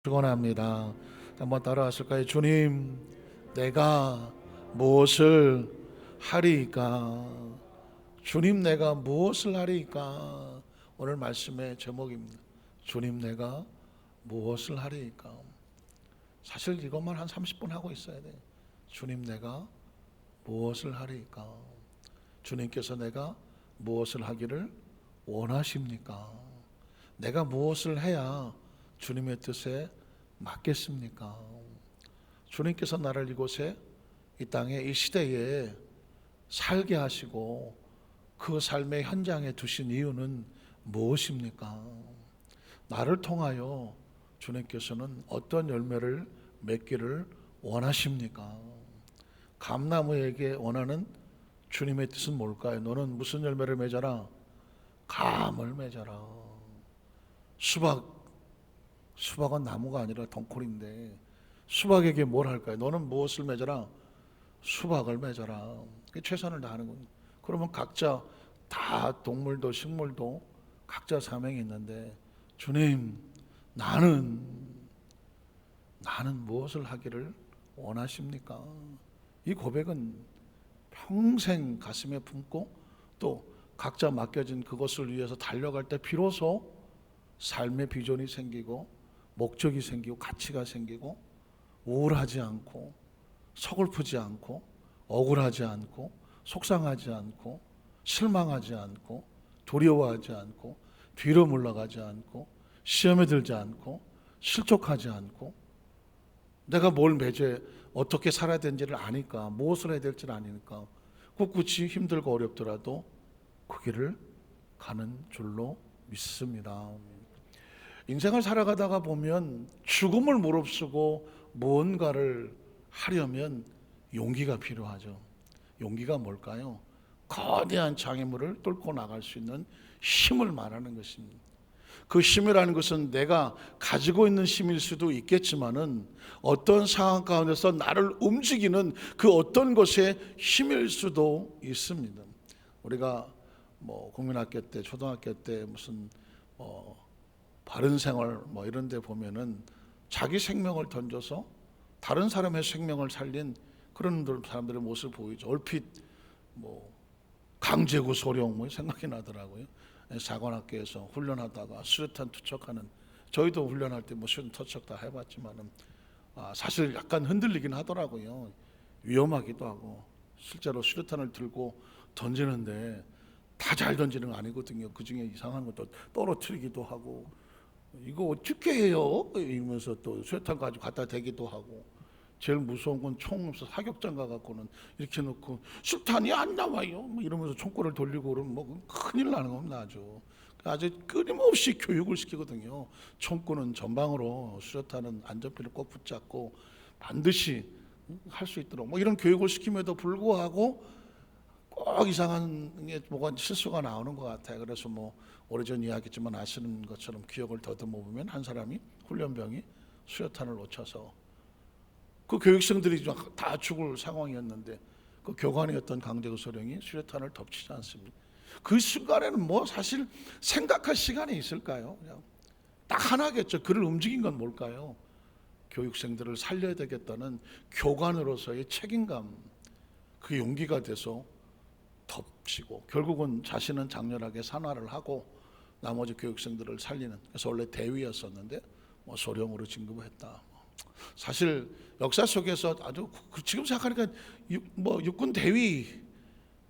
축원합니다. 한번 따라하실까요? 주님, 내가 무엇을 하리이까? 주님, 내가 무엇을 하리이까? 오늘 말씀의 제목입니다. 주님, 내가 무엇을 하리이까? 사실 이것만 한 30분 하고 있어야 돼요. 주님, 내가 무엇을 하리이까? 주님께서 내가 무엇을 하기를 원하십니까? 내가 무엇을 해야 주님의 뜻에 맞겠습니까? 주님께서 나를 이곳에, 이 땅에, 이 시대에 살게 하시고 그 삶의 현장에 두신 이유는 무엇입니까? 나를 통하여 주님께서는 어떤 열매를 맺기를 원하십니까? 감나무에게 원하는 주님의 뜻은 뭘까요? 너는 무슨 열매를 맺어라? 감을 맺어라. 수박은 나무가 아니라 덩굴인데 수박에게 뭘 할까요? 너는 무엇을 맺어라? 수박을 맺어라. 최선을 다하는 거예요. 그러면 각자 다 동물도 식물도 각자 사명이 있는데, 주님, 나는 무엇을 하기를 원하십니까? 이 고백은 평생 가슴에 품고 또 각자 맡겨진 그것을 위해서 달려갈 때 비로소 삶의 비전이 생기고 목적이 생기고 가치가 생기고, 우울하지 않고 서글프지 않고 억울하지 않고 속상하지 않고 실망하지 않고 두려워하지 않고 뒤로 물러가지 않고 시험에 들지 않고 실족하지 않고, 내가 뭘 맺어 어떻게 살아야 되는지를 아니까, 무엇을 해야 될지를 아니까 꿋꿋이 힘들고 어렵더라도 그 길을 가는 줄로 믿습니다. 인생을 살아가다가 보면 죽음을 무릅쓰고 무언가를 하려면 용기가 필요하죠. 용기가 뭘까요? 거대한 장애물을 뚫고 나갈 수 있는 힘을 말하는 것입니다. 그 힘이라는 것은 내가 가지고 있는 힘일 수도 있겠지만은 어떤 상황 가운데서 나를 움직이는 그 어떤 것의 힘일 수도 있습니다. 우리가 국민학교 때, 초등학교 때 무슨 바른 생활 이런 데 보면은 자기 생명을 던져서 다른 사람의 생명을 살린 그런 사람들의 모습을 보이죠. 얼핏 강제구 소령 생각이 나더라고요. 사관학교에서 훈련하다가 수류탄 투척하는, 저희도 훈련할 때 수류탄 투척 다 해봤지만은 사실 약간 흔들리긴 하더라고요. 위험하기도 하고 실제로 수류탄을 들고 던지는데 다 잘 던지는 거 아니거든요. 그 중에 이상한 것도 떨어뜨리기도 하고, 이거 어떻게 해요? 이러면서 또 수류탄 가지고 갖다 대기도 하고, 제일 무서운 건 총 사격장 가갖고는 이렇게 놓고 수탄이 안 나와요 이러면서 총구를 돌리고 그러면 큰일 나는 겁니다. 아주 끊임없이 교육을 시키거든요. 총구는 전방으로, 수류탄은 안전핀을 꼭 붙잡고 반드시 할 수 있도록 이런 교육을 시킴에도 불구하고 꼭 이상한 게 뭐가 실수가 나오는 것 같아요. 그래서 오래전 이야기지만 아시는 것처럼 기억을 더듬어 보면 한 사람이, 훈련병이 수류탄을 놓쳐서 그 교육생들이 다 죽을 상황이었는데 그 교관이었던 강제구 소령이 수류탄을 덮치지 않습니다. 그 순간에는 사실 생각할 시간이 있을까요? 그냥 딱 하나겠죠. 그를 움직인 건 뭘까요? 교육생들을 살려야 되겠다는 교관으로서의 책임감, 그 용기가 돼서 덮치고 결국은 자신은 장렬하게 산화를 하고 나머지 교육생들을 살리는, 그래서 원래 대위였었는데 소령으로 진급을 했다. 사실 역사 속에서 아주 지금 생각하니까 육군 대위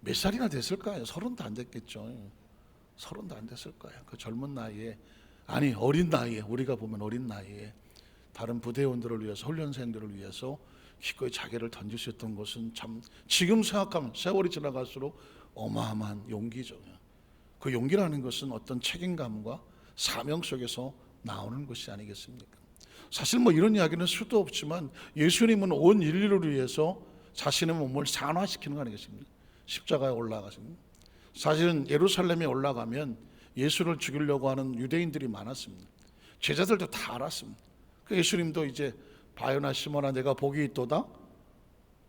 몇 살이나 됐을까요? 30도 안 됐겠죠. 30도 안 됐을 거예요. 그 젊은 나이에, 아니 어린 나이에, 우리가 보면 어린 나이에 다른 부대원들을 위해서, 훈련생들을 위해서 기꺼이 자기를 던질 수 있던 것은 참 지금 생각하면 세월이 지나갈수록 어마어마한 용기죠. 그 용기라는 것은 어떤 책임감과 사명 속에서 나오는 것이 아니겠습니까? 사실 이런 이야기는 수도 없지만 예수님은 온 인류를 위해서 자신의 몸을 산화시키는 거 아니겠습니까? 십자가에 올라가십니다. 사실은 예루살렘에 올라가면 예수를 죽이려고 하는 유대인들이 많았습니다. 제자들도 다 알았습니다. 예수님도 이제 바요나 시몬아 내가 복이 있도다,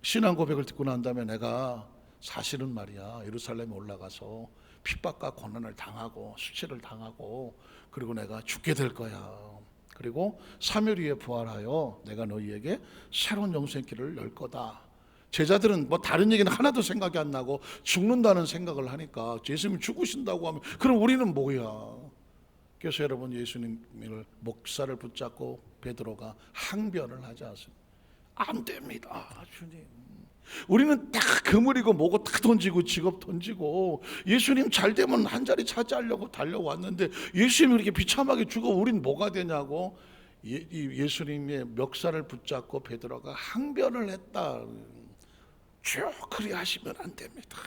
신앙 고백을 듣고 난 다음에 내가 사실은 말이야 예루살렘에 올라가서 핍박과 고난을 당하고 수치를 당하고 그리고 내가 죽게 될 거야. 그리고 3일 후에 부활하여 내가 너희에게 새로운 영생의 길을 열 거다. 제자들은 뭐 다른 얘기는 하나도 생각이 안 나고 죽는다는 생각을 하니까 예수님이 죽으신다고 하면 그럼 우리는 뭐야? 그래서 여러분 예수님을 목살을 붙잡고 베드로가 항변을 하지 않습니다. 안 됩니다, 주님. 우리는 딱 그물이고 뭐고 딱 던지고 직업 던지고 예수님 잘 되면 한 자리 차지하려고 달려왔는데 예수님이 이렇게 비참하게 죽어 우린 뭐가 되냐고 예수님의 멱살을 붙잡고 베드로가 항변을 했다. 주여 그리하시면 안 됩니다.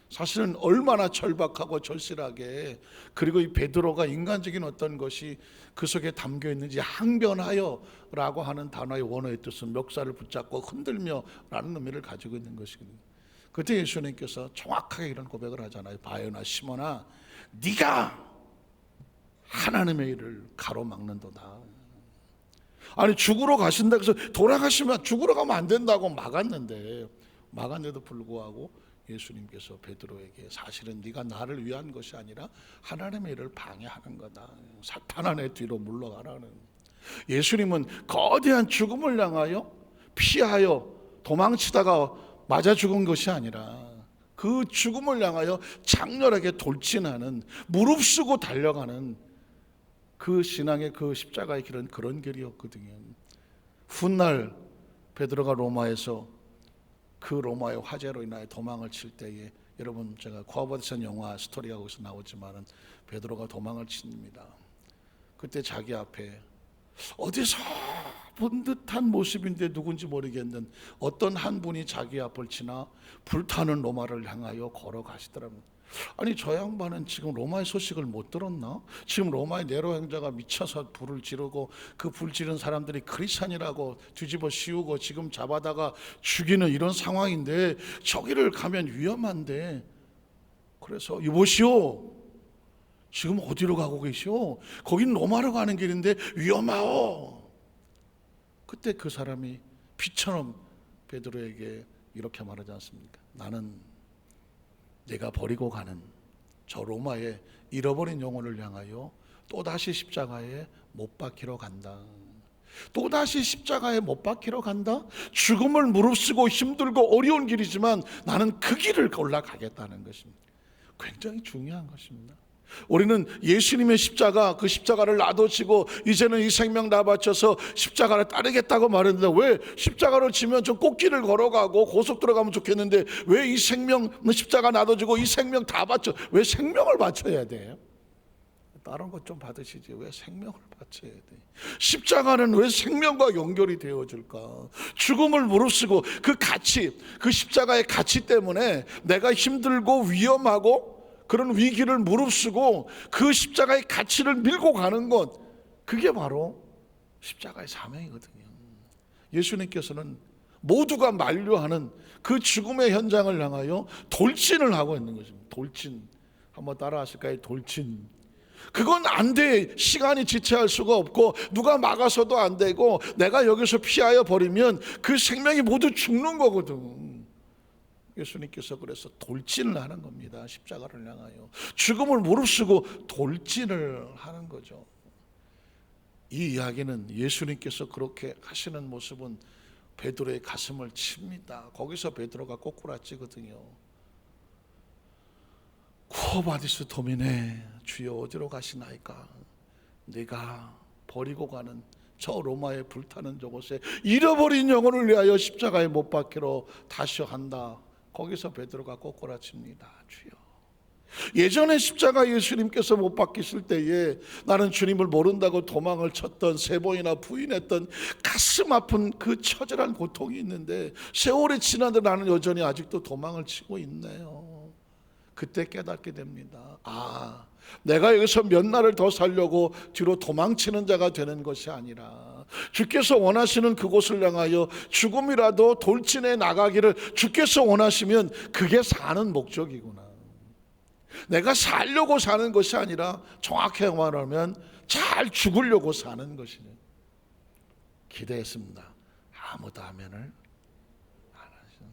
사실은 얼마나 절박하고 절실하게, 그리고 이 베드로가 인간적인 어떤 것이 그 속에 담겨 있는지, 항변하여 라고 하는 단어의 원어의 뜻은 멱살을 붙잡고 흔들며 라는 의미를 가지고 있는 것이거든요. 그때 예수님께서 정확하게 이런 고백을 하잖아요. 바요나 시몬아, 네가 하나님의 일을 가로막는도다. 아니 죽으러 가신다 그래서 돌아가시면 죽으러 가면 안 된다고 막았는데도 불구하고 예수님께서 베드로에게 사실은 네가 나를 위한 것이 아니라 하나님의 일을 방해하는 거다. 사탄아 내 뒤로 물러가라는. 예수님은 거대한 죽음을 향하여 피하여 도망치다가 맞아 죽은 것이 아니라 그 죽음을 향하여 장렬하게 돌진하는, 무릅쓰고 달려가는 그 신앙의 그 십자가의 길은 그런 길이었거든요. 훗날 베드로가 로마에서 그 로마의 화재로 인하여 도망을 칠 때에, 여러분 제가 코아버디션 영화 스토리가 거기서 나오지만은 베드로가 도망을 칩니다. 그때 자기 앞에 어디서 본 듯한 모습인데 누군지 모르겠는 어떤 한 분이 자기 앞을 지나 불타는 로마를 향하여 걸어가시더랍니다. 아니 저 양반은 지금 로마의 소식을 못 들었나? 지금 로마의 네로 행자가 미쳐서 불을 지르고 그 불 지른 사람들이 크리스찬이라고 뒤집어 씌우고 지금 잡아다가 죽이는 이런 상황인데 저기를 가면 위험한데, 그래서 여보시오 지금 어디로 가고 계시오? 거긴 로마로 가는 길인데 위험하오. 그때 그 사람이 비처럼 베드로에게 이렇게 말하지 않습니까? 나는 내가 버리고 가는 저 로마의 잃어버린 영혼을 향하여 또다시 십자가에 못 박히러 간다. 또다시 십자가에 못 박히러 간다? 죽음을 무릅쓰고 힘들고 어려운 길이지만 나는 그 길을 올라가겠다는 것입니다. 굉장히 중요한 것입니다. 우리는 예수님의 십자가, 그 십자가를 놔두시고 이제는 이 생명 다 바쳐서 십자가를 따르겠다고 말했는데, 왜 십자가를 지면 좀 꽃길을 걸어가고 고속도로 가면 좋겠는데 왜 이 생명 십자가 놔두시고 이 생명 다 바쳐, 왜 생명을 바쳐야 돼요? 다른 것 좀 받으시지 왜 생명을 바쳐야 돼? 십자가는 왜 생명과 연결이 되어질까? 죽음을 무릅쓰고 그 가치, 그 십자가의 가치 때문에 내가 힘들고 위험하고 그런 위기를 무릅쓰고 그 십자가의 가치를 밀고 가는 것, 그게 바로 십자가의 사명이거든요. 예수님께서는 모두가 만류하는 그 죽음의 현장을 향하여 돌진을 하고 있는 것입니다. 돌진, 한번 따라 하실까요? 돌진. 그건 안 돼. 시간이 지체할 수가 없고 누가 막아서도 안 되고 내가 여기서 피하여 버리면 그 생명이 모두 죽는 거거든. 예수님께서 그래서 돌진을 하는 겁니다. 십자가를 향하여 죽음을 무릅쓰고 돌진을 하는 거죠. 이 이야기는 예수님께서 그렇게 하시는 모습은 베드로의 가슴을 칩니다. 거기서 베드로가 꼬꾸라치거든요. 쿠어바디스 도미네, 주여 어디로 가시나이까? 네가 버리고 가는 저 로마의 불타는 저곳에 잃어버린 영혼을 위하여 십자가에 못 박히러 다시 한다. 거기서 베드로가 꼬꾸라칩니다. 주여. 예전에 십자가 예수님께서 못 박히실 때에 나는 주님을 모른다고 도망을 쳤던, 세 번이나 부인했던 가슴 아픈 그 처절한 고통이 있는데 세월이 지나도 나는 여전히 아직도 도망을 치고 있네요. 그때 깨닫게 됩니다. 아, 내가 여기서 몇 날을 더 살려고 뒤로 도망치는 자가 되는 것이 아니라 주께서 원하시는 그곳을 향하여 죽음이라도 돌진해 나가기를 주께서 원하시면 그게 사는 목적이구나. 내가 살려고 사는 것이 아니라 정확히 말하면 잘 죽으려고 사는 것이네. 기대했습니다. 아무도 아멘을 안 하시는.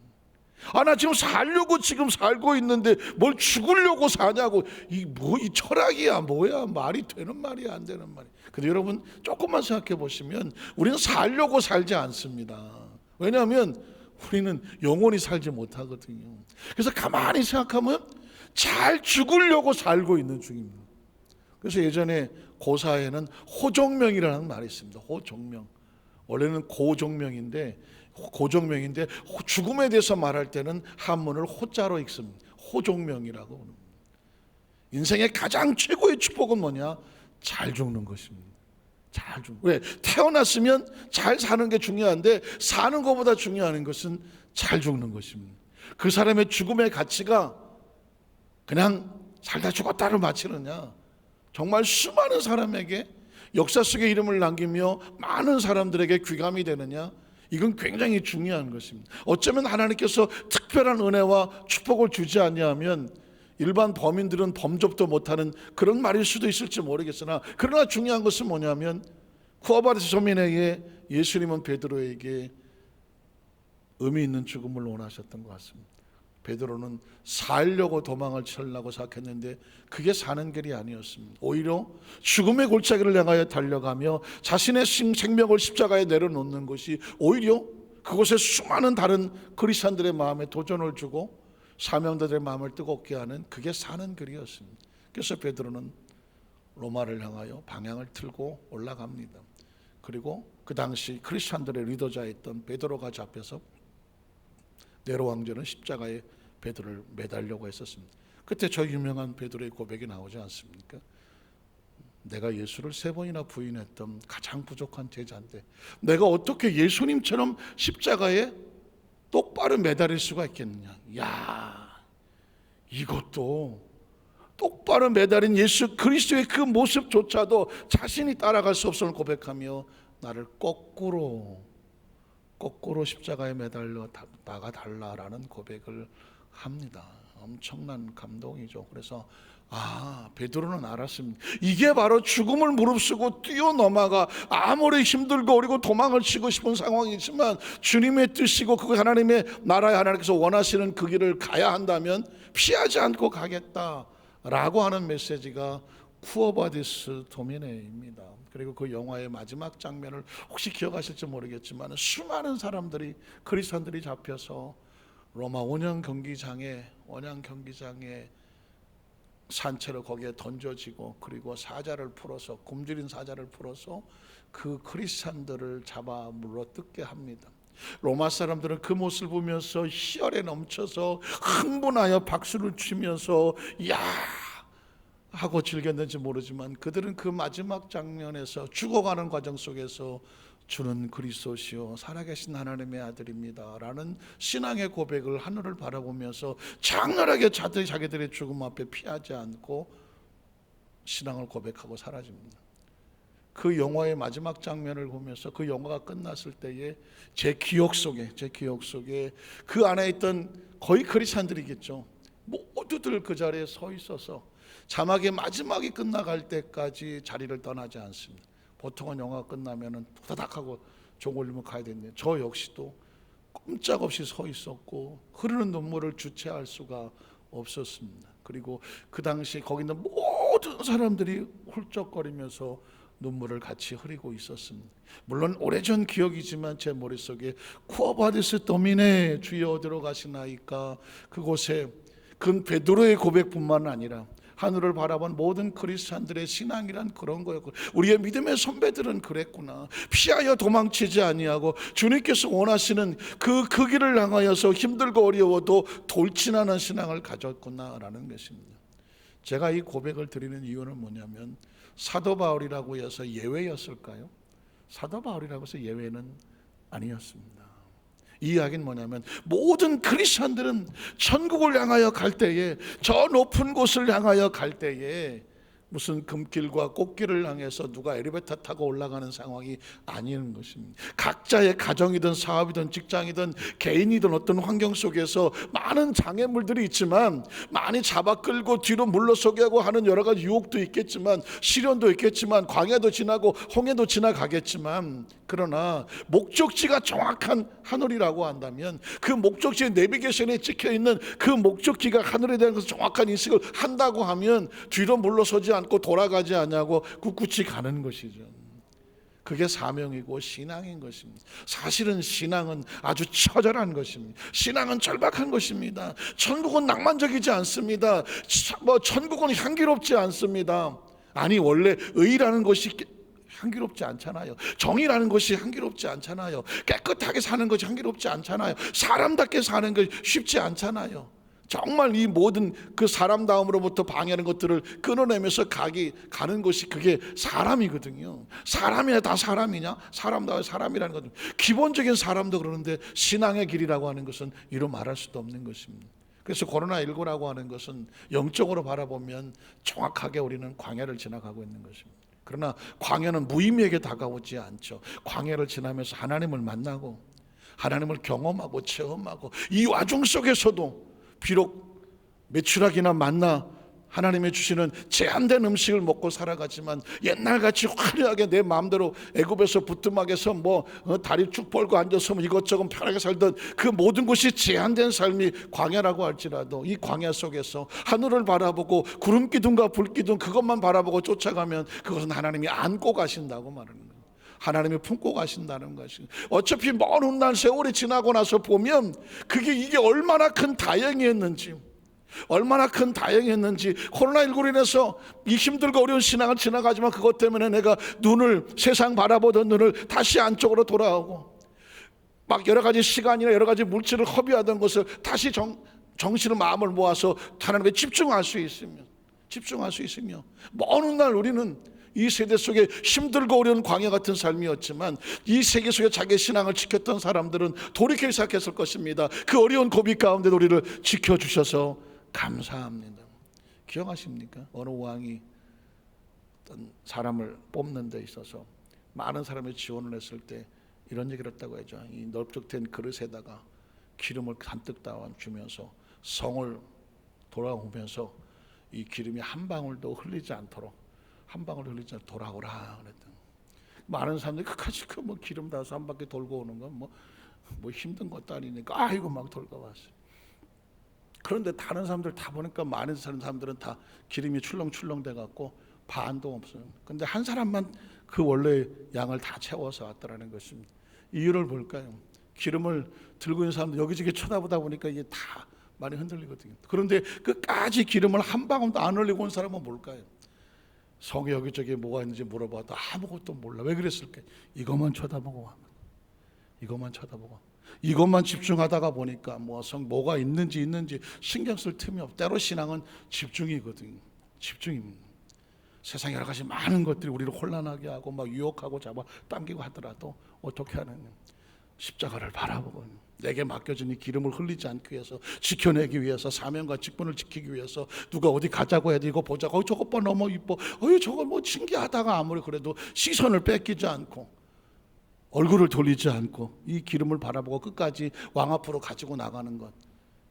나 지금 살려고 지금 살고 있는데 뭘 죽으려고 사냐고. 이 철학이야 뭐야. 말이 되는 말이야 안 되는 말이야. 근데 여러분 조금만 생각해 보시면 우리는 살려고 살지 않습니다. 왜냐하면 우리는 영원히 살지 못하거든요. 그래서 가만히 생각하면 잘 죽으려고 살고 있는 중입니다. 그래서 예전에 고사에는 호종명이라는 말이 있습니다. 호종명. 원래는 고종명인데 죽음에 대해서 말할 때는 한문을 호자로 읽습니다. 호종명이라고 합니다. 인생의 가장 최고의 축복은 뭐냐? 잘 죽는 것입니다. 잘 죽는. 왜? 태어났으면 잘 사는 게 중요한데 사는 것보다 중요한 것은 잘 죽는 것입니다. 그 사람의 죽음의 가치가 그냥 살다 죽었다를 마치느냐, 정말 수많은 사람에게 역사 속에 이름을 남기며 많은 사람들에게 귀감이 되느냐, 이건 굉장히 중요한 것입니다. 어쩌면 하나님께서 특별한 은혜와 축복을 주지 않냐면 일반 범인들은 범접도 못하는 그런 말일 수도 있을지 모르겠으나, 그러나 중요한 것은 뭐냐면 쿠아바데스 서민에게 예수님은 베드로에게 의미 있는 죽음을 원하셨던 것 같습니다. 베드로는 살려고 도망을 치려고 생각했는데 그게 사는 길이 아니었습니다. 오히려 죽음의 골짜기를 향하여 달려가며 자신의 생명을 십자가에 내려놓는 것이 오히려 그곳에 수많은 다른 그리스도인들의 마음에 도전을 주고 사명자들의 마음을 뜨겁게 하는, 그게 사는 길이었습니다. 그래서 베드로는 로마를 향하여 방향을 틀고 올라갑니다. 그리고 그 당시 크리스찬들의 리더자였던 베드로가 잡혀서 네로 왕조는 십자가에 베드로를 매달려고 했었습니다. 그때 저 유명한 베드로의 고백이 나오지 않습니까? 내가 예수를 3번이나 부인했던 가장 부족한 제자인데 내가 어떻게 예수님처럼 십자가에 똑바로 매달릴 수가 있겠느냐. 야, 이것도 똑바로 매달린 예수 그리스도의 그 모습조차도 자신이 따라갈 수 없음을 고백하며 나를 거꾸로 십자가에 매달려 나가달라라는 고백을 합니다. 엄청난 감동이죠. 그래서 베드로는 알았습니다. 이게 바로 죽음을 무릅쓰고 뛰어넘어가 아무리 힘들고 어리고 도망을 치고 싶은 상황이지만 주님의 뜻이고 그거 하나님의 나라에 하나님께서 원하시는 그 길을 가야 한다면 피하지 않고 가겠다라고 하는 메시지가 쿠어바디스 도미네입니다. 그리고 그 영화의 마지막 장면을 혹시 기억하실지 모르겠지만 수많은 사람들이 그리스도인들이 잡혀서 로마 원형 경기장에 산채로 거기에 던져지고 그리고 사자를 풀어서 굶주린 사자를 풀어서 그 크리스찬들을 잡아 물어뜯게 합니다. 로마 사람들은 그 모습을 보면서 희열에 넘쳐서 흥분하여 박수를 치면서 야 하고 즐겼는지 모르지만 그들은 그 마지막 장면에서 죽어가는 과정 속에서 주는 그리스도시요 살아계신 하나님의 아들입니다 라는 신앙의 고백을 하늘을 바라보면서 장렬하게 자기들의 죽음 앞에 피하지 않고 신앙을 고백하고 사라집니다. 그 영화의 마지막 장면을 보면서 그 영화가 끝났을 때에 제 기억 속에 그 안에 있던 거의 크리스찬들이겠죠. 모두들 그 자리에 서 있어서 자막의 마지막이 끝나갈 때까지 자리를 떠나지 않습니다. 보통은 영화가 끝나면은 후다닥하고 종 올리면 가야 되는데 저 역시도 꼼짝없이 서 있었고 흐르는 눈물을 주체할 수가 없었습니다. 그리고 그 당시 거기 있는 모든 사람들이 훌쩍거리면서 눈물을 같이 흐리고 있었습니다. 물론 오래전 기억이지만 제 머릿속에 쿠어바디스 도미네 주여 어디로 가시나이까, 그곳에 그 베드로의 고백뿐만 아니라 하늘을 바라본 모든 크리스찬들의 신앙이란 그런 거였고, 우리의 믿음의 선배들은 그랬구나. 피하여 도망치지 아니하고 주님께서 원하시는 그 길을 향하여서 힘들고 어려워도 돌진하는 신앙을 가졌구나라는 것입니다. 제가 이 고백을 드리는 이유는 뭐냐면 사도 바울이라고 해서 예외였을까요? 사도 바울이라고 해서 예외는 아니었습니다. 이 이야기는 뭐냐면 모든 크리스천들은 천국을 향하여 갈 때에, 저 높은 곳을 향하여 갈 때에 무슨 금길과 꽃길을 향해서 누가 엘리베이터 타고 올라가는 상황이 아닌 것입니다. 각자의 가정이든 사업이든 직장이든 개인이든 어떤 환경 속에서 많은 장애물들이 있지만, 많이 잡아 끌고 뒤로 물러서게 하고 하는 여러 가지 유혹도 있겠지만, 시련도 있겠지만, 광야도 지나고 홍해도 지나가겠지만, 그러나 목적지가 정확한 하늘이라고 한다면 그 목적지의 내비게이션에 찍혀있는 그 목적지가 하늘에 대한 것을 정확한 인식을 한다고 하면 뒤로 물러서지 않고 돌아가지 않냐고 꿋꿋이 가는 것이죠. 그게 사명이고 신앙인 것입니다. 사실은 신앙은 아주 처절한 것입니다. 신앙은 절박한 것입니다. 천국은 낭만적이지 않습니다. 천국은 향기롭지 않습니다. 아니 원래 의라는 것이 향기롭지 않잖아요. 정의라는 것이 향기롭지 않잖아요. 깨끗하게 사는 것이 향기롭지 않잖아요. 사람답게 사는 것이 쉽지 않잖아요. 정말 이 모든 그 사람다움으로부터 방해하는 것들을 끊어내면서 가는 것이 그게 사람이거든요. 사람이야 다 사람이냐? 사람다워 사람이라는 것은 기본적인 사람도 그러는데 신앙의 길이라고 하는 것은 이로 말할 수도 없는 것입니다. 그래서 코로나19라고 하는 것은 영적으로 바라보면 정확하게 우리는 광야를 지나가고 있는 것입니다. 그러나 광야는 무의미하게 다가오지 않죠. 광야를 지나면서 하나님을 만나고 하나님을 경험하고 체험하고 이 와중 속에서도 비록 매출하기나 만나 하나님이 주시는 제한된 음식을 먹고 살아가지만 옛날같이 화려하게 내 마음대로 애굽에서 부뚜막에서 다리 쭉 벌고 앉아서 이것저것 편하게 살던 그 모든 것이 제한된 삶이 광야라고 할지라도 이 광야 속에서 하늘을 바라보고 구름 기둥과 불 기둥 그것만 바라보고 쫓아가면 그것은 하나님이 안고 가신다고 말하는 거예요. 하나님이 품고 가신다는 것이 어차피 먼 훗날 세월이 지나고 나서 보면 이게 얼마나 큰 다행이었는지 얼마나 큰 다행이었는지 코로나19로 인해서 이 힘들고 어려운 신앙을 지나가지만 그것 때문에 내가 세상 바라보던 눈을 다시 안쪽으로 돌아오고 막 여러 가지 시간이나 여러 가지 물질을 허비하던 것을 다시 정신을 마음을 모아서 하나님께 집중할 수 있으며 먼 훗날 우리는 이 세대 속에 힘들고 어려운 광야 같은 삶이었지만 이 세계 속에 자기 신앙을 지켰던 사람들은 돌이키기 시작했을 것입니다. 그 어려운 고비 가운데 우리를 지켜주셔서 감사합니다. 기억하십니까? 어느 왕이 어떤 사람을 뽑는 데 있어서 많은 사람이 지원을 했을 때 이런 얘기를 했다고 하죠. 이 넓적된 그릇에다가 기름을 잔뜩 담아주면서 성을 돌아오면서 이 기름이 한 방울도 흘리지 않도록 돌아오라 그랬더니 많은 사람들이 끝까지 기름 다서 한 바퀴 돌고 오는 건 뭐 힘든 것도 아니니까 아이고 막 돌고 왔어요. 그런데 다른 사람들 다 보니까 많은 사람들은 다 기름이 출렁출렁 돼 갖고 반도 없어요. 근데 한 사람만 그 원래 양을 다 채워서 왔더라는 것입니다. 이유를 볼까요? 기름을 들고 있는 사람들 여기저기 쳐다보다 보니까 이게 다 많이 흔들리거든요. 그런데 끝까지 기름을 한 방울도 안 흘리고 온 사람은 뭘까요? 성에 여기저기 뭐가 있는지 물어봐도 아무것도 몰라. 왜 그랬을까? 이것만 쳐다보고 이것만 집중하다가 보니까 뭐가 있는지 신경 쓸 틈이 없고 때로 신앙은 집중이거든요. 집중입니다. 세상에 여러 가지 많은 것들이 우리를 혼란하게 하고 유혹하고 잡아 당기고 하더라도 어떻게 하느냐? 십자가를 바라보고 내게 맡겨진 이 기름을 흘리지 않기 위해서 지켜내기 위해서 사명과 직분을 지키기 위해서 누가 어디 가자고 해도 이거 보자고 저것 봐 너무 이뻐 저거 신기하다가 아무리 그래도 시선을 뺏기지 않고 얼굴을 돌리지 않고 이 기름을 바라보고 끝까지 왕 앞으로 가지고 나가는 것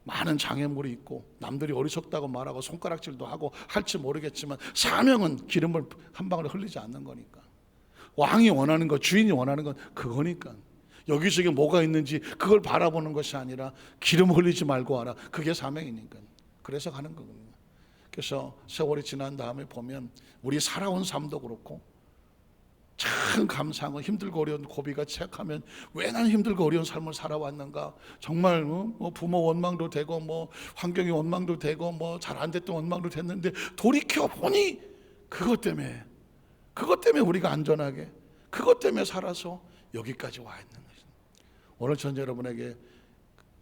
많은 장애물이 있고 남들이 어리석다고 말하고 손가락질도 하고 할지 모르겠지만 사명은 기름을 한 방울 흘리지 않는 거니까 왕이 원하는 것 주인이 원하는 건 그거니까 여기저기 뭐가 있는지 그걸 바라보는 것이 아니라 기름 흘리지 말고 와라. 그게 사명이니까. 그래서 가는 거거든요. 그래서 세월이 지난 다음에 보면 우리 살아온 삶도 그렇고 참 감사하고 힘들고 어려운 고비가 시작하면 왜 나는 힘들고 어려운 삶을 살아왔는가. 정말 부모 원망도 되고 환경이 원망도 되고 잘 안 됐던 원망도 됐는데 돌이켜보니 그것 때문에 우리가 안전하게 그것 때문에 살아서 여기까지 와 있는 것입니다. 오늘 전 여러분에게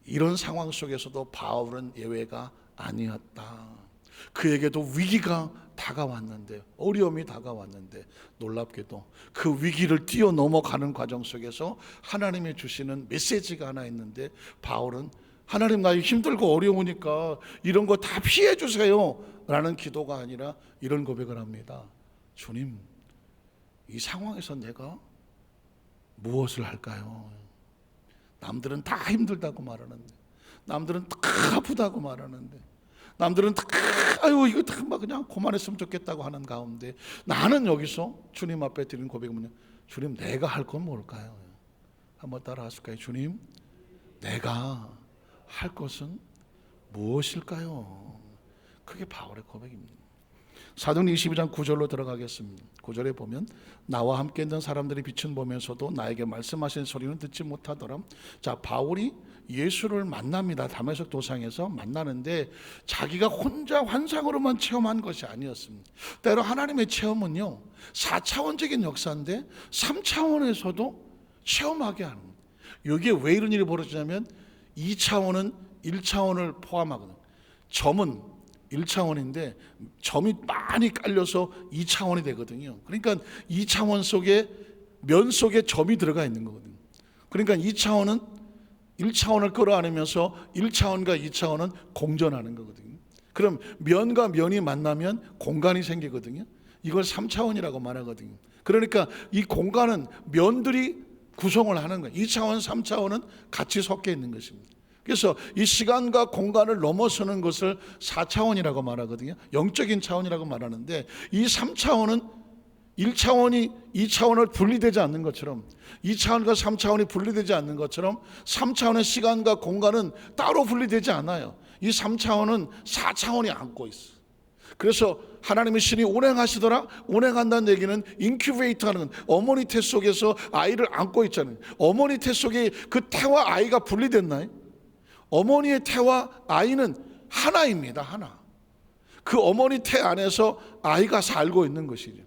이런 상황 속에서도 바울은 예외가 아니었다. 그에게도 위기가 다가왔는데 어려움이 다가왔는데 놀랍게도 그 위기를 뛰어넘어가는 과정 속에서 하나님이 주시는 메시지가 하나 있는데 바울은 하나님 나 힘들고 어려우니까 이런 거 다 피해 주세요 라는 기도가 아니라 이런 고백을 합니다. 주님 이 상황에서 내가 무엇을 할까요? 남들은 다 힘들다고 말하는데 남들은 다 아프다고 말하는데 남들은 다 이거 다 그냥 그만했으면 좋겠다고 하는 가운데 나는 여기서 주님 앞에 드리는 고백은 주님, 내가 할 건 뭘까요? 한번 따라 하실까요? 주님, 내가 할 것은 무엇일까요? 그게 바울의 고백입니다. 사도행전 22장 9절로 들어가겠습니다. 9절에 보면 나와 함께 있는 사람들이 빛은 보면서도 나에게 말씀하신 소리는 듣지 못하더라. 자, 바울이 예수를 만납니다. 다메섹 도상에서 만나는데 자기가 혼자 환상으로만 체험한 것이 아니었습니다. 때로 하나님의 체험은요 4차원적인 역사인데 3차원에서도 체험하게 하는 거예요. 여기에 왜 이런 일이 벌어지냐면 2차원은 1차원을 포함하거든요. 점은 1차원인데 점이 많이 깔려서 2차원이 되거든요. 그러니까 2차원 속에 면 속에 점이 들어가 있는 거거든요. 그러니까 2차원은 1차원을 끌어안으면서 1차원과 2차원은 공존하는 거거든요. 그럼 면과 면이 만나면 공간이 생기거든요. 이걸 3차원이라고 말하거든요. 그러니까 이 공간은 면들이 구성을 하는 거예요. 2차원, 3차원은 같이 섞여 있는 것입니다. 그래서 이 시간과 공간을 넘어서는 것을 4차원이라고 말하거든요. 영적인 차원이라고 말하는데 이 3차원은 1차원이 2차원을 분리되지 않는 것처럼 2차원과 3차원이 분리되지 않는 것처럼 3차원의 시간과 공간은 따로 분리되지 않아요. 이 3차원은 4차원이 안고 있어요. 그래서 하나님의 신이 운행하시더라. 운행한다는 얘기는 인큐베이터 하는 어머니 태 속에서 아이를 안고 있잖아요. 어머니 태 속에 그 태와 아이가 분리됐나요? 어머니의 태와 아이는 하나입니다. 하나. 그 어머니 태 안에서 아이가 살고 있는 것이죠.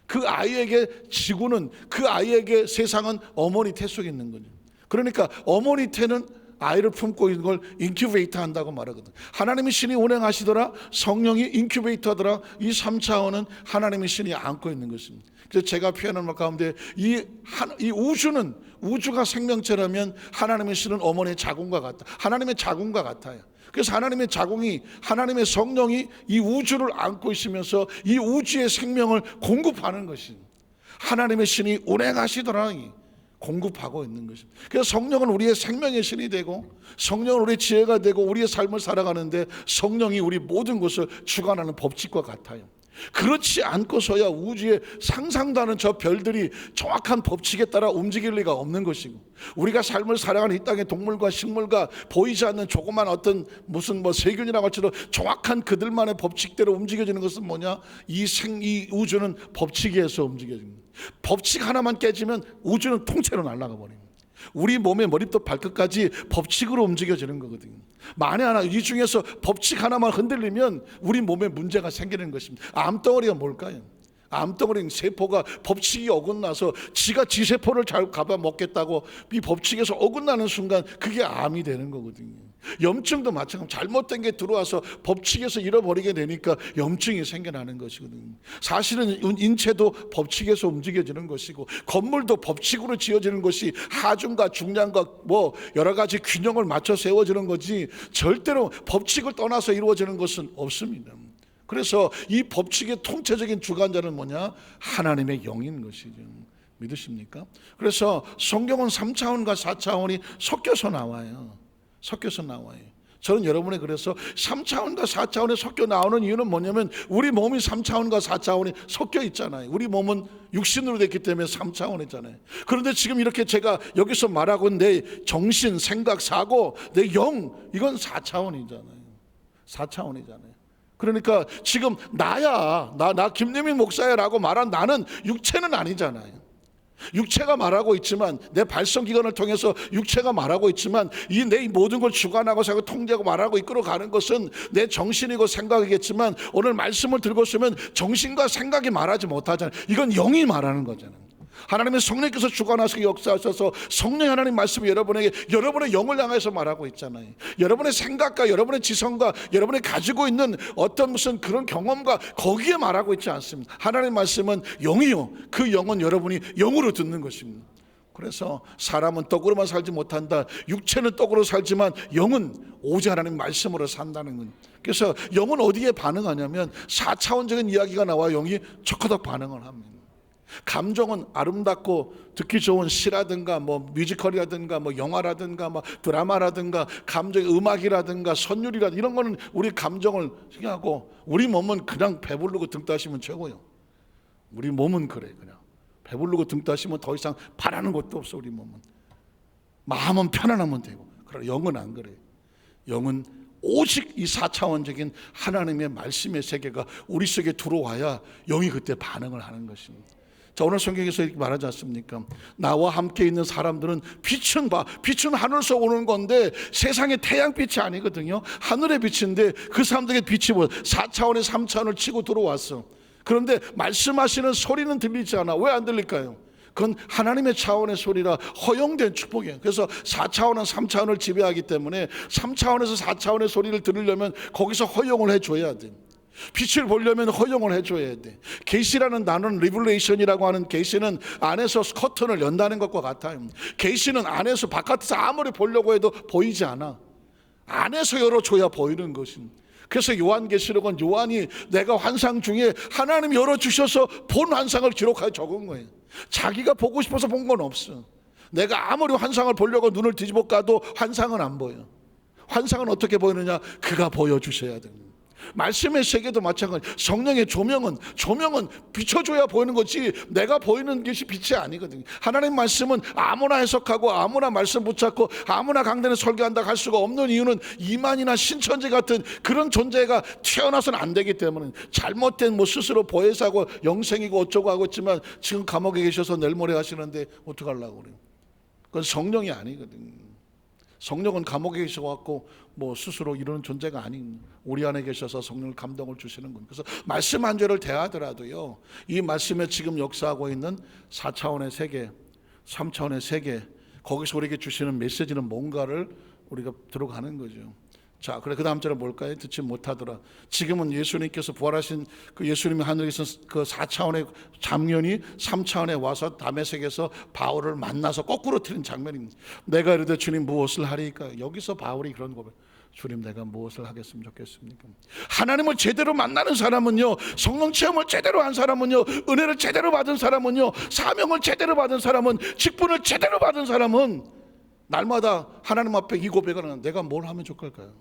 그 아이에게 지구는, 그 아이에게 세상은 어머니 태 속에 있는 거죠. 그러니까 어머니 태는 아이를 품고 있는 걸 인큐베이터 한다고 말하거든. 하나님의 신이 운행하시더라. 성령이 인큐베이터 하더라. 이 3차원은 하나님의 신이 안고 있는 것입니다. 그래서 제가 표현한 것 가운데 이 우주는, 우주가 생명체라면 하나님의 신은 어머니의 자궁과 같다. 하나님의 자궁과 같아요. 그래서 하나님의 자궁이, 하나님의 성령이 이 우주를 안고 있으면서 이 우주의 생명을 공급하는 것입니다. 하나님의 신이 운행하시더라 공급하고 있는 것입니다. 그래서 성령은 우리의 생명의 신이 되고, 성령은 우리의 지혜가 되고, 우리의 삶을 살아가는데 성령이 우리 모든 것을 주관하는 법칙과 같아요. 그렇지 않고서야 우주에 상상도 않은 저 별들이 정확한 법칙에 따라 움직일 리가 없는 것이고, 우리가 삶을 살아가는 이 땅의 동물과 식물과 보이지 않는 조그만 어떤 무슨 세균이라고 할지라도 정확한 그들만의 법칙대로 움직여지는 것은 뭐냐? 이 우주는 법칙에서 움직여집니다. 법칙 하나만 깨지면 우주는 통째로 날아가 버립니다. 우리 몸의 머리부터 발끝까지 법칙으로 움직여지는 거거든요. 만에 하나 이 중에서 법칙 하나만 흔들리면 우리 몸에 문제가 생기는 것입니다. 암덩어리가 뭘까요? 암덩어리는 세포가 법칙이 어긋나서 지가 지 세포를 잘 잡아먹겠다고 이 법칙에서 어긋나는 순간 그게 암이 되는 거거든요. 염증도 마찬가지로 잘못된 게 들어와서 법칙에서 잃어버리게 되니까 염증이 생겨나는 것이거든요. 사실은 인체도 법칙에서 움직여지는 것이고, 건물도 법칙으로 지어지는 것이 하중과 중량과 여러 가지 균형을 맞춰 세워지는 거지 절대로 법칙을 떠나서 이루어지는 것은 없습니다. 그래서 이 법칙의 통째적인 주관자는 뭐냐? 하나님의 영인 것이죠. 믿으십니까? 그래서 성경은 3차원과 4차원이 섞여서 나와요. 섞여서 나와요. 저는 여러분에 그래서 3차원과 4차원에 섞여 나오는 이유는 뭐냐면 우리 몸이 3차원과 4차원이 섞여 있잖아요. 우리 몸은 육신으로 됐기 때문에 3차원이잖아요. 그런데 지금 이렇게 제가 여기서 말하고 내 정신, 생각, 사고, 내 영, 이건 4차원이잖아요. 4차원이잖아요. 그러니까 지금 나야, 나 김유민 목사야 라고 말한 나는 육체는 아니잖아요. 육체가 말하고 있지만, 내 발성기관을 통해서 육체가 말하고 있지만, 내 모든 걸 주관하고 통제하고 말하고 이끌어가는 것은 내 정신이고 생각이겠지만, 오늘 말씀을 들고 있으면 정신과 생각이 말하지 못하잖아요. 이건 영이 말하는 거잖아요. 하나님의 성령께서 주관하셔서 역사하셔서 성령 하나님 말씀이 여러분에게, 여러분의 영을 향해서 말하고 있잖아요. 여러분의 생각과 여러분의 지성과 여러분이 가지고 있는 어떤 무슨 그런 경험과 거기에 말하고 있지 않습니다. 하나님 말씀은 영이요, 그 영은 여러분이 영으로 듣는 것입니다. 그래서 사람은 떡으로만 살지 못한다. 육체는 떡으로 살지만 영은 오직 하나님 말씀으로 산다는 건. 그래서 영은 어디에 반응하냐면 4차원적인 이야기가 나와 영이 척커덕 반응을 합니다. 감정은 아름답고 듣기 좋은 시라든가 뮤지컬이라든가 영화라든가 드라마라든가 감정의 음악이라든가 선율이라든가 이런 거는 우리 감정을 하고, 우리 몸은 그냥 배부르고 등 따시면 최고요. 우리 몸은 그래, 그냥 배부르고 등 따시면 더 이상 바라는 것도 없어. 우리 몸은 마음은 편안하면 되고. 그러나 영은 안 그래요. 영은 오직 이 4차원적인 하나님의 말씀의 세계가 우리 속에 들어와야 영이 그때 반응을 하는 것입니다. 자, 오늘 성경에서 이렇게 말하지 않습니까? 나와 함께 있는 사람들은 빛은 하늘에서 오는 건데 세상의 태양빛이 아니거든요. 하늘의 빛인데 그 사람들에게 빛이 4차원에 3차원을 치고 들어왔어. 그런데 말씀하시는 소리는 들리지 않아. 왜 안 들릴까요? 그건 하나님의 차원의 소리라 허용된 축복이에요. 그래서 4차원은 3차원을 지배하기 때문에 3차원에서 4차원의 소리를 들으려면 거기서 허용을 해줘야 돼. 빛을 보려면 허용을 해줘야 돼. 계시라는 단어는 리블레이션이라고 하는 계시는 안에서 커튼을 연다는 것과 같아요. 계시는 안에서 바깥에서 아무리 보려고 해도 보이지 않아. 안에서 열어줘야 보이는 것입니다. 그래서 요한계시록은 요한이 내가 환상 중에 하나님이 열어주셔서 본 환상을 기록하여 적은 거예요. 자기가 보고 싶어서 본 건 없어. 내가 아무리 환상을 보려고 눈을 뒤집어 까도 환상은 안 보여. 환상은 어떻게 보이느냐? 그가 보여주셔야 됩니다. 말씀의 세계도 마찬가지. 성령의 조명은 비춰줘야 보이는 거지 내가 보이는 것이 빛이 아니거든요. 하나님 말씀은 아무나 해석하고 아무나 말씀 붙잡고 아무나 강단에 설교한다 할 수가 없는 이유는 이만이나 신천지 같은 그런 존재가 태어나서는 안 되기 때문에 잘못된 스스로 보혜사고 영생이고 어쩌고 하고 있지만 지금 감옥에 계셔서 내일 모레 하시는데 어떡하려고 그래요. 그건 성령이 아니거든요. 성령은 감옥에 계셔갖고 스스로 이루는 존재가 아닌 우리 안에 계셔서 성령을 감동을 주시는 분. 그래서 말씀 한 죄를 대하더라도요, 이 말씀에 지금 역사하고 있는 4차원의 세계, 3차원의 세계, 거기서 우리에게 주시는 메시지는 뭔가를 우리가 들어가는 거죠. 자, 그래 그 다음 절은 뭘까요? 듣지 못하더라. 지금은 예수님께서 부활하신 그 예수님이 하늘에 있는 그 4차원의 장면이 3차원에 와서 다메섹에서 바울을 만나서 거꾸로 틀린 장면입니다. 내가 이르되 주님 무엇을 하리까? 여기서 바울이 그런 고백. 주님 내가 무엇을 하겠으면 좋겠습니까? 하나님을 제대로 만나는 사람은요, 성령 체험을 제대로 한 사람은요, 은혜를 제대로 받은 사람은요, 사명을 제대로 받은 사람은, 직분을 제대로 받은 사람은 날마다 하나님 앞에 이 고백을 하는, 내가 뭘 하면 좋을까요?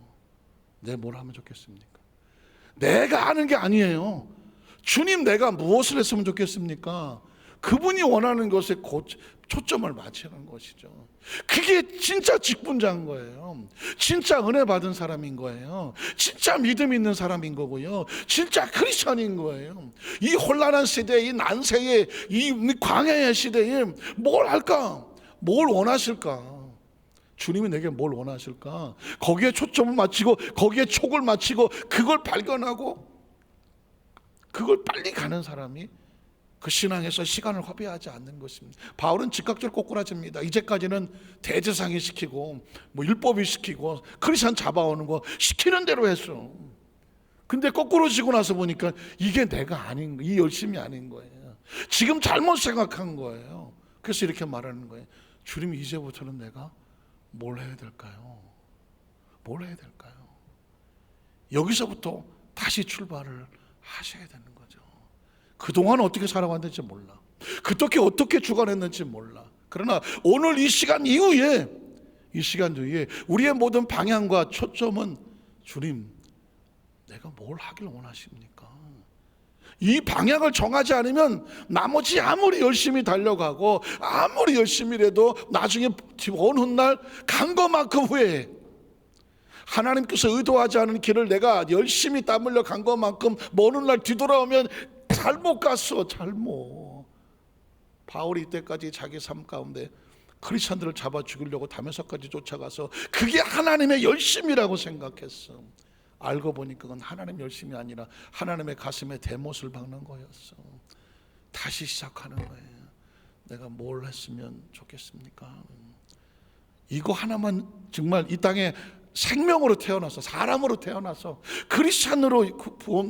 내가 뭘 하면 좋겠습니까? 내가 하는 게 아니에요. 주님 내가 무엇을 했으면 좋겠습니까? 그분이 원하는 것에 초점을 맞추는 것이죠. 그게 진짜 직분자인 거예요. 진짜 은혜 받은 사람인 거예요. 진짜 믿음 있는 사람인 거고요. 진짜 크리스천인 거예요. 이 혼란한 시대에, 이 난세에, 이 광야의 시대에 뭘 할까? 뭘 원하실까? 주님이 내게 뭘 원하실까? 거기에 초점을 맞추고 거기에 촉을 맞추고 그걸 발견하고 그걸 빨리 가는 사람이 그 신앙에서 시간을 허비하지 않는 것입니다. 바울은 즉각적으로 꼬꾸라집니다. 이제까지는 대제사장이 시키고 율법이 시키고 크리스천 잡아오는 거 시키는 대로 했어. 근데 거꾸로 지고 나서 보니까 이게 내가 아닌, 이 열심이 아닌 거예요. 지금 잘못 생각한 거예요. 그래서 이렇게 말하는 거예요. 주님 이제부터는 내가 뭘 해야 될까요? 뭘 해야 될까요? 여기서부터 다시 출발을 하셔야 되는 거죠. 그동안 어떻게 살아왔는지 몰라. 그렇게 어떻게 주관했는지 몰라. 그러나 오늘 이 시간 이후에 우리의 모든 방향과 초점은 주님 내가 뭘 하길 원하십니까? 이 방향을 정하지 않으면 나머지 아무리 열심히 달려가고 아무리 열심히 해도 나중에 어느 날 간 것만큼 후회해. 하나님께서 의도하지 않은 길을 내가 열심히 땀 흘려 간 것만큼 어느 날 뒤돌아오면 잘못 갔어. 잘못. 바울이 이때까지 자기 삶 가운데 크리스천들을 잡아 죽이려고 다메섹까지 쫓아가서 그게 하나님의 열심이라고 생각했어. 알고 보니 그건 하나님 열심이 아니라 하나님의 가슴에 대못을 박는 거였어. 다시 시작하는 거예요. 내가 뭘 했으면 좋겠습니까? 이거 하나만 정말 이 땅에 생명으로 태어나서 사람으로 태어나서 크리스찬으로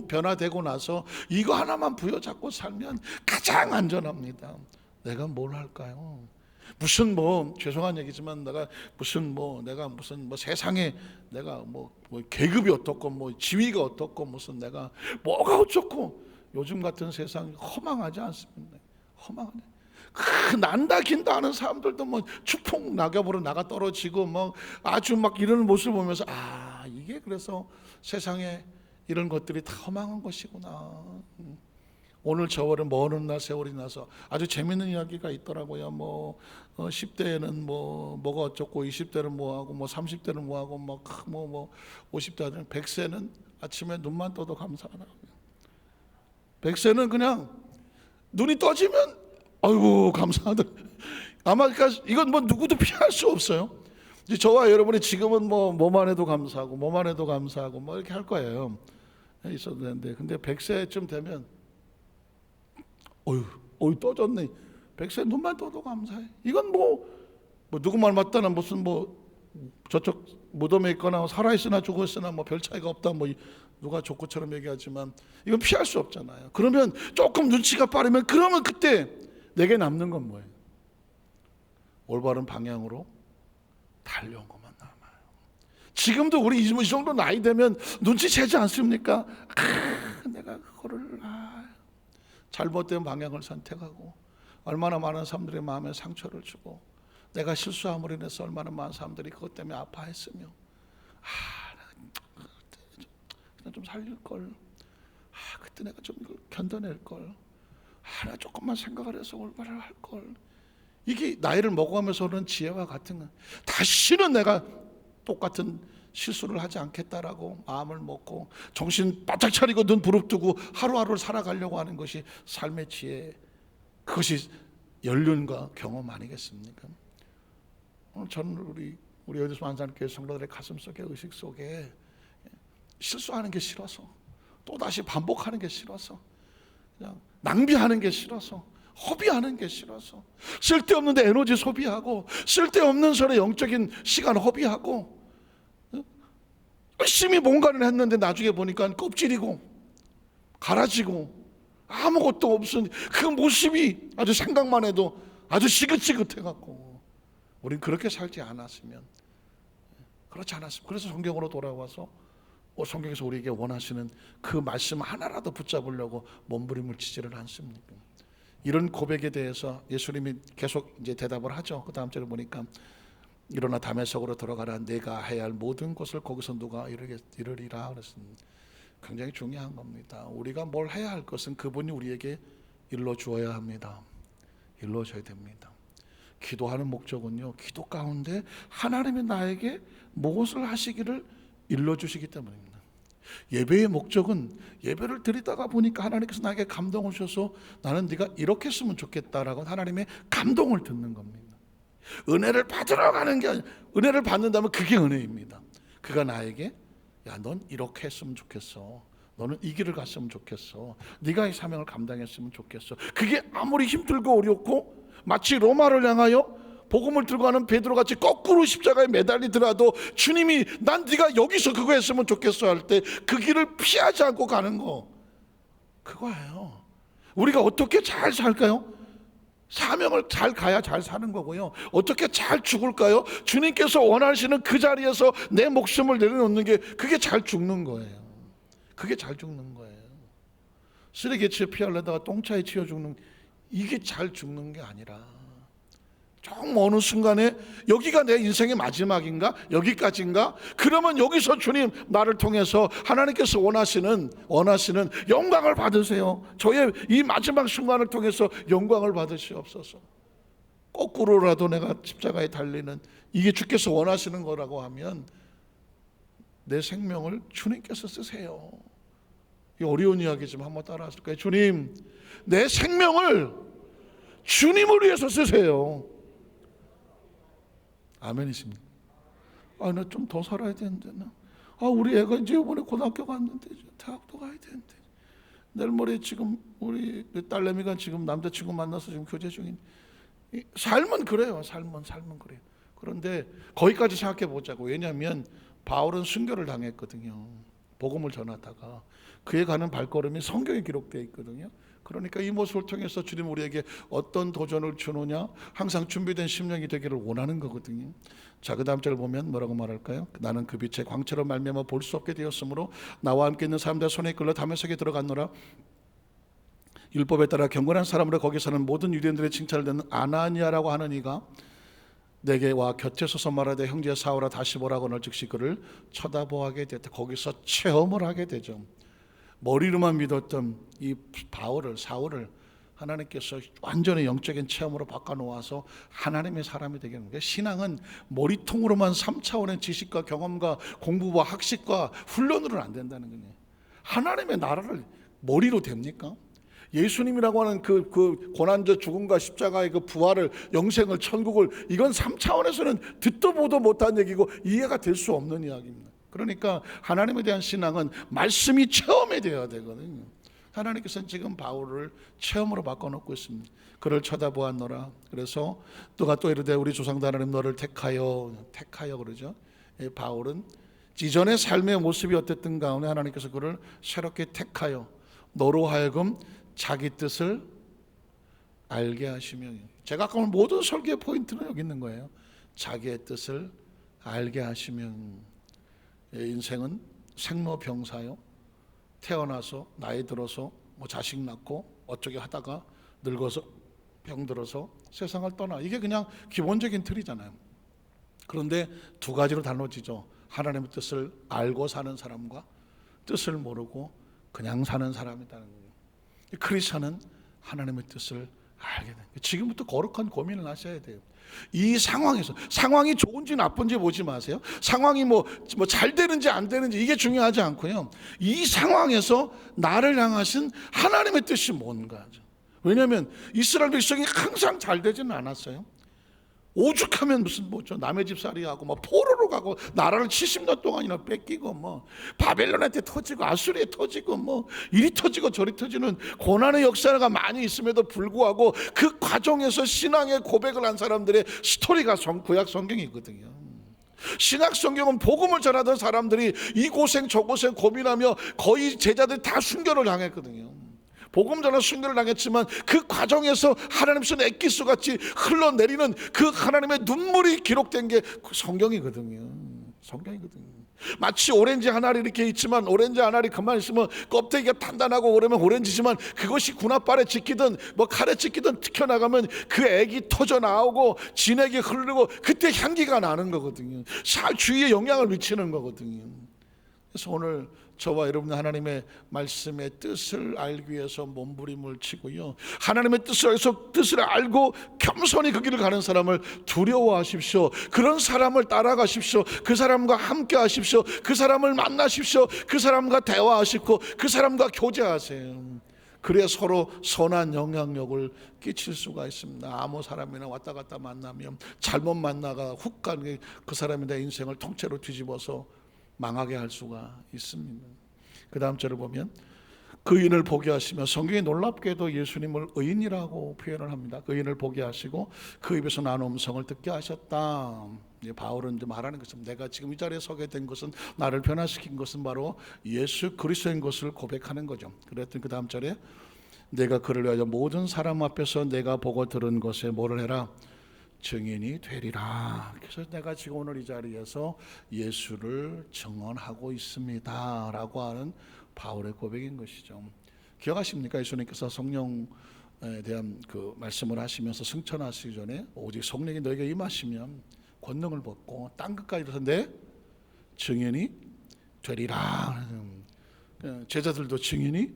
변화되고 나서 이거 하나만 부여잡고 살면 가장 안전합니다. 내가 뭘 할까요? 무슨 죄송한 얘기지만 내가 무슨 세상에 내가 계급이 어떻고 지위가 어떻고 무슨 내가 뭐가 어쩌고 요즘 같은 세상이 허망하지 않습니까? 허망하네. 난다 긴다 하는 사람들도 추풍 낙엽으로 나가 떨어지고 아주 이런 모습을 보면서 이게 그래서 세상에 이런 것들이 다 허망한 것이구나. 오늘 저월은 먼 훗날 세월이 나서 아주 재밌는 이야기가 있더라고요. 10대에는 뭐가 어쩌고 20대는 뭐하고 30대는 뭐하고 50대는 100세는 아침에 눈만 떠도 감사하라고요. 100세는 그냥 눈이 떠지면 아이고 감사하다. 아마 그러니까 이건 누구도 피할 수 없어요. 이제 저와 여러분이 지금은 뭐만 해도 감사하고 뭐만 해도 감사하고 이렇게 할 거예요. 있어도 되는데 근데 100세쯤 되면 어휴 떠졌네. 100세 눈만 떠도 감사해. 이건 누구 말 맞다나 무슨 저쪽 무덤에 있거나 살아있으나 죽었으나 별 차이가 없다 누가 족구처럼 얘기하지만 이건 피할 수 없잖아요. 그러면 조금 눈치가 빠르면 그러면 그때 내게 남는 건 뭐예요? 올바른 방향으로 달려온 것만 남아요. 지금도 우리 이 정도 나이 되면 눈치채지 않습니까? 내가 그거를 잘못된 방향을 선택하고 얼마나 많은 사람들의 마음에 상처를 주고 내가 실수함으로 인해서 얼마나 많은 사람들이 그것 때문에 아파했으며 그냥 좀 살릴 걸. 그때 내가 좀 이걸 견뎌낼 걸. 내가 조금만 생각을 해서 올바를 할 걸. 이게 나이를 먹어가면서 오는 지혜와 같은 거. 다시는 내가 똑같은 실수를 하지 않겠다라고 마음을 먹고 정신 바짝 차리고 눈 부릅뜨고 하루하루를 살아가려고 하는 것이 삶의 지혜. 그것이 연륜과 경험 아니겠습니까? 오늘 저는 우리 어디서 만산교회 성도들의 가슴 속에 의식 속에 실수하는 게 싫어서 또다시 반복하는 게 싫어서 그냥 낭비하는 게 싫어서 허비하는 게 싫어서 쓸데없는 데 에너지 소비하고 쓸데없는 소리 영적인 시간 허비하고 열심히 뭔가를 했는데 나중에 보니까 껍질이고 갈아지고 아무것도 없으니 그 모습이 아주 생각만 해도 아주 지긋지긋해갖고 우린 그렇게 살지 않았으면 그렇지 않았으면 그래서 성경으로 돌아와서 성경에서 우리에게 원하시는 그 말씀 하나라도 붙잡으려고 몸부림을 치지를 않습니까? 이런 고백에 대해서 예수님이 계속 이제 대답을 하죠. 그 다음 절에 보니까 일어나 다메섹으로 들어가라. 내가 해야 할 모든 것을 거기서 누가 이르리라 그랬습니다. 굉장히 중요한 겁니다. 우리가 뭘 해야 할 것은 그분이 우리에게 일러주어야 합니다. 일러줘야 됩니다. 기도하는 목적은요, 기도 가운데 하나님이 나에게 무엇을 하시기를 일러주시기 때문입니다. 예배의 목적은 예배를 드리다가 보니까 하나님께서 나에게 감동을 주셔서 나는 네가 이렇게 했으면 좋겠다라고 하나님의 감동을 듣는 겁니다. 은혜를 받으러 가는 게 아니라 은혜를 받는다면 그게 은혜입니다. 그가 나에게 넌 이렇게 했으면 좋겠어. 너는 이 길을 갔으면 좋겠어. 네가 이 사명을 감당했으면 좋겠어. 그게 아무리 힘들고 어렵고 마치 로마를 향하여 복음을 들고 가는 베드로같이 거꾸로 십자가에 매달리더라도 주님이 난 네가 여기서 그거 했으면 좋겠어 할 때 그 길을 피하지 않고 가는 거 그거예요. 우리가 어떻게 잘 살까요? 사명을 잘 가야 잘 사는 거고요. 어떻게 잘 죽을까요? 주님께서 원하시는 그 자리에서 내 목숨을 내려놓는 게 그게 잘 죽는 거예요. 그게 잘 죽는 거예요. 쓰레기에 피하려다가 똥차에 치여 죽는 이게 잘 죽는 게 아니라 정 어느 순간에 여기가 내 인생의 마지막인가? 여기까지인가? 그러면 여기서 주님 나를 통해서 하나님께서 원하시는 영광을 받으세요. 저의 이 마지막 순간을 통해서 영광을 받으시옵소서. 거꾸로라도 내가 십자가에 달리는 이게 주께서 원하시는 거라고 하면 내 생명을 주님께서 쓰세요. 이 어려운 이야기지만 한번 따라 하실까요? 주님, 내 생명을 주님을 위해서 쓰세요. 아멘이십니까? 나 좀 더 살아야 되는데 우리 애가 이제 이번에 고등학교 갔는데 대학도 가야 되는데 내일 모레 지금 우리 딸내미가 지금 남자친구 만나서 지금 교제 중인 삶은 그래요. 삶은 그래요. 그런데 거기까지 생각해 보자고. 왜냐하면 바울은 순교를 당했거든요. 복음을 전하다가 그에 가는 발걸음이 성경에 기록되어 있거든요. 그러니까 이 모습을 통해서 주님 우리에게 어떤 도전을 주느냐 항상 준비된 심령이 되기를 원하는 거거든요. 자, 그 다음 절을 보면 뭐라고 말할까요? 나는 그 빛의 광채로 말미암아 볼 수 없게 되었으므로 나와 함께 있는 사람들 손에 끌려 다메섹에 들어갔노라. 율법에 따라 경건한 사람으로 거기 사는 모든 유대인들의 칭찬을 듣는 아나니아라고 하는 이가 내게 와 곁에 서서 말하되 형제 사울아 다시 보라고 널 즉시 그를 쳐다보게 됐다. 거기서 체험을 하게 되죠. 머리로만 믿었던 이 사울을 하나님께서 완전히 영적인 체험으로 바꿔놓아서 하나님의 사람이 되게 하는 거예요. 신앙은 머리통으로만 3차원의 지식과 경험과 공부와 학식과 훈련으로는 안 된다는 거예요. 하나님의 나라를 머리로 됩니까? 예수님이라고 하는 그 고난저 죽음과 십자가의 그 부활을, 영생을, 천국을, 이건 3차원에서는 듣도 보도 못한 얘기고 이해가 될 수 없는 이야기입니다. 그러니까 하나님에 대한 신앙은 말씀이 체험이 되어야 되거든요. 하나님께서는 지금 바울을 체험으로 바꿔놓고 있습니다. 그를 쳐다보았노라. 그래서 누가 또 이르되 우리 조상들 하나님 너를 택하여 그러죠. 바울은 이전의 삶의 모습이 어땠든 가운데 하나님께서 그를 새롭게 택하여 너로 하여금 자기 뜻을 알게 하시며, 제가 아까 오늘 모든 설교의 포인트는 여기 있는 거예요. 자기의 뜻을 알게 하시면. 인생은 생로병사요. 태어나서 나이 들어서 뭐 자식 낳고 어쩌게 하다가 늙어서 병들어서 세상을 떠나, 이게 그냥 기본적인 틀이잖아요. 그런데 두 가지로 나눠지죠. 하나님의 뜻을 알고 사는 사람과 뜻을 모르고 그냥 사는 사람이라는 거예요. 크리스천은 하나님의 뜻을 알게 돼요. 지금부터 거룩한 고민을 하셔야 돼요. 이 상황에서, 상황이 좋은지 나쁜지 보지 마세요. 상황이 뭐 잘 되는지 안 되는지 이게 중요하지 않고요. 이 상황에서 나를 향하신 하나님의 뜻이 뭔가죠. 왜냐하면 이스라엘 백성이 항상 잘 되지는 않았어요. 오죽하면 무슨 뭐죠, 남의 집살이하고 뭐 포로로 가고 나라를 70년 동안이나 뺏기고 뭐 바벨론한테 터지고 아수리에 터지고 뭐 이리 터지고 저리 터지는 고난의 역사가 많이 있음에도 불구하고 그 과정에서 신앙의 고백을 한 사람들의 스토리가 구약 성경이거든요. 신약 성경은 복음을 전하던 사람들이 이 고생 저 고생 고민하며 거의 제자들이 다 순교를 당했거든요. 복음 전하 순교를 당했지만 그 과정에서 하나님 손 엑기스 같이 흘러내리는 그 하나님의 눈물이 기록된 게 성경이거든요. 마치 오렌지 한 알이 이렇게 있지만 오렌지 한 알이 가만히 있으면 껍데기가 단단하고 오르면 오렌지지만 그것이 군홧발에 찍히든 뭐 칼에 찍히든 튀겨나가면 그 액이 터져 나오고 진액이 흐르고 그때 향기가 나는 거거든요. 주위에 영향을 미치는 거거든요. 그래서 오늘 저와 여러분 하나님의 말씀의 뜻을 알기 위해서 몸부림을 치고요, 하나님의 뜻을 알고 겸손히 그 길을 가는 사람을 두려워하십시오. 그런 사람을 따라가십시오. 그 사람과 함께 하십시오. 그 사람을 만나십시오. 그 사람과 대화하시고 그 사람과 교제하세요. 그래야 서로 선한 영향력을 끼칠 수가 있습니다. 아무 사람이나 왔다 갔다 만나면 잘못 만나가 훅 가는 그 사람이 내 인생을 통째로 뒤집어서 망하게 할 수가 있습니다. 그 다음 절을 보면 그 의인을 보게 하시며, 성경이 놀랍게도 예수님을 의인이라고 표현을 합니다. 그 의인을 보게 하시고 그 입에서 나는 음성을 듣게 하셨다. 바울은 이제 말하는 것은, 내가 지금 이 자리에 서게 된 것은, 나를 변화시킨 것은 바로 예수 그리스도인 것을 고백하는 거죠. 그랬더니 그 다음 절에 내가 그를 위하여 모든 사람 앞에서 내가 보고 들은 것에 뭐를 해라? 증인이 되리라. 그래서 내가 지금 오늘 이 자리에서 예수를 증언하고 있습니다 라고 하는 바울의 고백인 것이죠. 기억하십니까? 예수님께서 성령에 대한 그 말씀을 하시면서 승천하시기 전에 오직 성령이 너에게 임하시면 권능을 받고 땅 끝까지 이르러서 내 증인이 되리라. 제자들도 증인이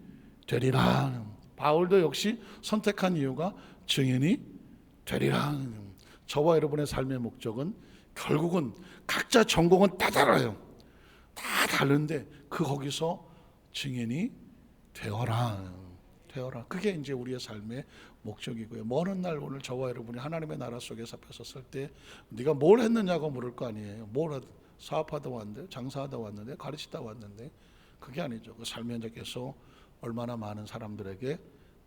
되리라. 바울도 역시 선택한 이유가 증인이 되리라. 저와 여러분의 삶의 목적은 결국은 각자 전공은 다 달라요. 다 다른데 거기서 증인이 되어라. 그게 이제 우리의 삶의 목적이고요. 먼 날 오늘 저와 여러분이 하나님의 나라 속에 잡혔었을 때 네가 뭘 했느냐고 물을 거 아니에요. 사업하다 왔는데, 장사하다 왔는데, 가르치다 왔는데, 그게 아니죠. 그 삶의 현장에서 얼마나 많은 사람들에게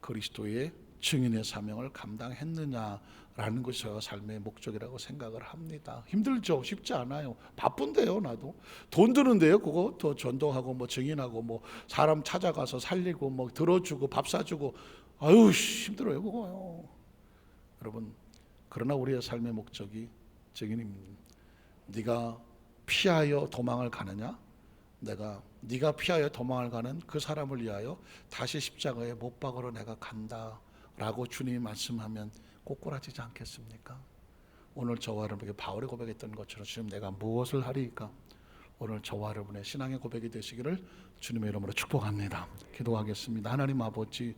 그리스도의 증인의 사명을 감당했느냐라는 것이 저의 삶의 목적이라고 생각을 합니다. 힘들죠. 쉽지 않아요. 바쁜데요. 나도 돈 드는데요. 그거 더 전도하고 뭐 증인하고 뭐 사람 찾아가서 살리고 뭐 들어주고 밥 사주고, 아유 힘들어요 그거요. 여러분, 그러나 우리의 삶의 목적이 증인입니다. 네가 피하여 도망을 가느냐? 네가 피하여 도망을 가는 그 사람을 위하여 다시 십자가에 못 박으러 내가 간다 라고 주님이 말씀하면 꼬꾸라지지 않겠습니까? 오늘 저와 여러분에게 바울이 고백했던 것처럼 지금 내가 무엇을 하리이까? 오늘 저와 여러분의 신앙의 고백이 되시기를 주님의 이름으로 축복합니다. 기도하겠습니다. 하나님 아버지,